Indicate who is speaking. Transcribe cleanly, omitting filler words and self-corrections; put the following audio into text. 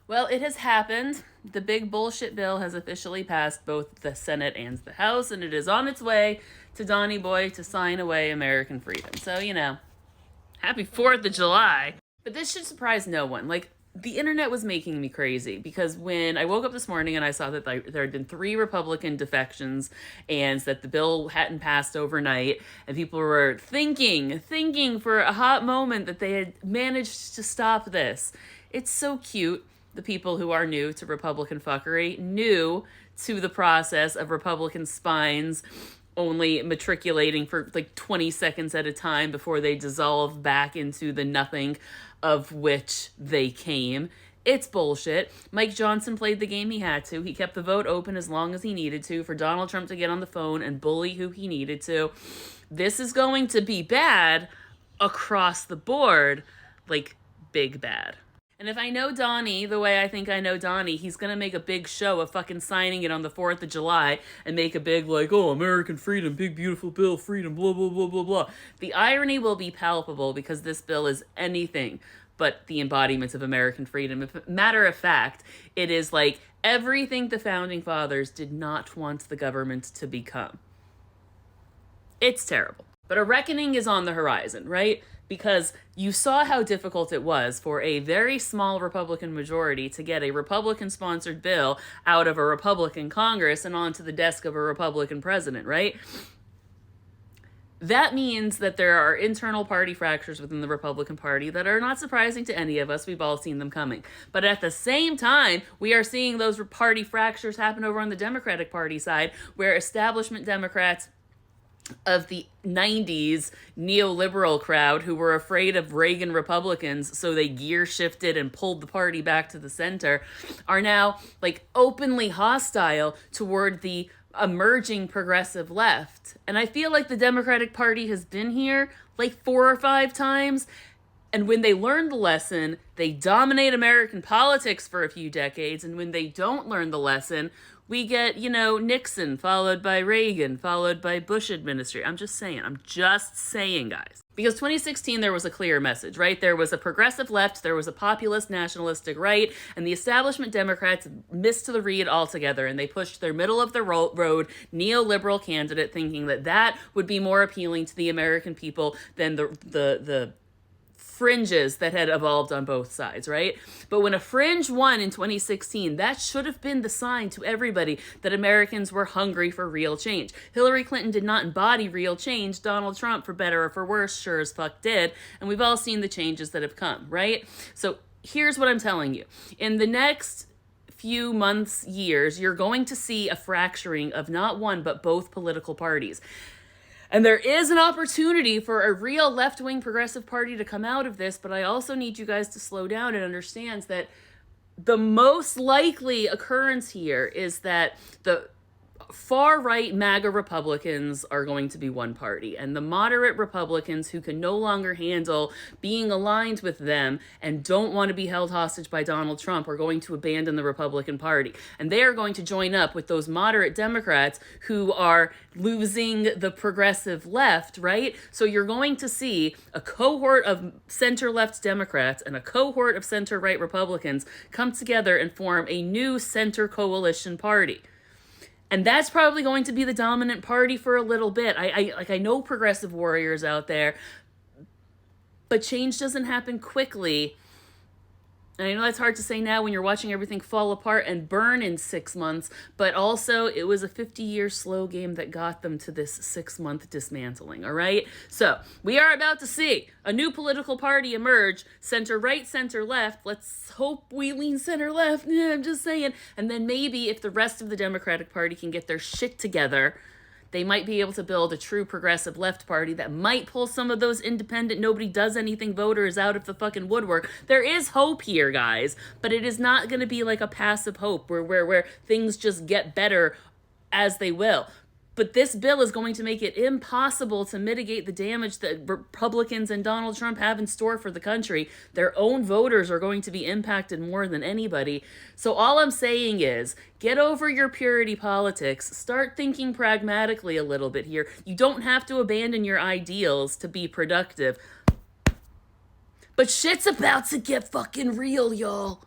Speaker 1: Well, it has happened. The big bullshit bill has officially passed both the Senate and the House, and it is on its way to Donny Boy to sign away American freedom. So, happy 4th of July. But this should surprise no one. Like, the internet was making me crazy because when I woke up this morning and I saw that there had been 3 Republican defections and that the bill hadn't passed overnight, and people were thinking for a hot moment that they had managed to stop this. It's so cute. The people who are new to Republican fuckery, new to the process of Republican spines only matriculating for like 20 seconds at a time before they dissolve back into the nothing of which they came. It's bullshit. Mike Johnson played the game he had to. He kept the vote open as long as he needed to for Donald Trump to get on the phone and bully who he needed to. This is going to be bad across the board, like big bad. And if I know Donnie the way I think I know Donnie, he's going to make a big show of fucking signing it on the 4th of July and make a big, like, oh, American freedom, big, beautiful bill, freedom, blah, blah, blah, blah, blah. The irony will be palpable because this bill is anything but the embodiment of American freedom. Matter of fact, it is like everything the Founding Fathers did not want the government to become. It's terrible. But a reckoning is on the horizon, right? Because you saw how difficult it was for a very small Republican majority to get a Republican-sponsored bill out of a Republican Congress and onto the desk of a Republican president, right? That means that there are internal party fractures within the Republican Party that are not surprising to any of us. We've all seen them coming. But at the same time, we are seeing those party fractures happen over on the Democratic Party side, where establishment Democrats of the 90s neoliberal crowd who were afraid of Reagan Republicans, so they gear shifted and pulled the party back to the center, are now like openly hostile toward the emerging progressive left. And I feel like the Democratic Party has been here like 4 or 5 times. And when they learn the lesson, they dominate American politics for a few decades. And when they don't learn the lesson, we get, Nixon, followed by Reagan, followed by Bush administration. I'm just saying, guys. Because 2016, there was a clear message, right? There was a progressive left, there was a populist nationalistic right, and the establishment Democrats missed the read altogether, and they pushed their middle-of-the-road neoliberal candidate, thinking that would be more appealing to the American people than the fringes that had evolved on both sides, right? But when a fringe won in 2016, that should have been the sign to everybody that Americans were hungry for real change. Hillary Clinton did not embody real change. Donald Trump, for better or for worse, sure as fuck did. And we've all seen the changes that have come, right? So here's what I'm telling you. In the next few months, years, you're going to see a fracturing of not one, but both political parties. And there is an opportunity for a real left-wing progressive party to come out of this, but I also need you guys to slow down and understand that the most likely occurrence here is that the far-right MAGA Republicans are going to be one party, and the moderate Republicans who can no longer handle being aligned with them and don't want to be held hostage by Donald Trump are going to abandon the Republican Party. And they are going to join up with those moderate Democrats who are losing the progressive left, right? So you're going to see a cohort of center-left Democrats and a cohort of center-right Republicans come together and form a new center coalition party. And that's probably going to be the dominant party for a little bit. I know progressive warriors out there, but change doesn't happen quickly. And I know that's hard to say now when you're watching everything fall apart and burn in 6 months, but also it was a 50-year slow game that got them to this 6-month dismantling, all right? So we are about to see a new political party emerge, center right, center left. Let's hope we lean center left. Yeah, I'm just saying. And then maybe if the rest of the Democratic Party can get their shit together, they might be able to build a true progressive left party that might pull some of those independent, nobody does anything voters out of the fucking woodwork. There is hope here, guys, but it is not going to be like a passive hope where things just get better as they will. But this bill is going to make it impossible to mitigate the damage that Republicans and Donald Trump have in store for the country. Their own voters are going to be impacted more than anybody. So all I'm saying is, get over your purity politics. Start thinking pragmatically a little bit here. You don't have to abandon your ideals to be productive. But shit's about to get fucking real, y'all.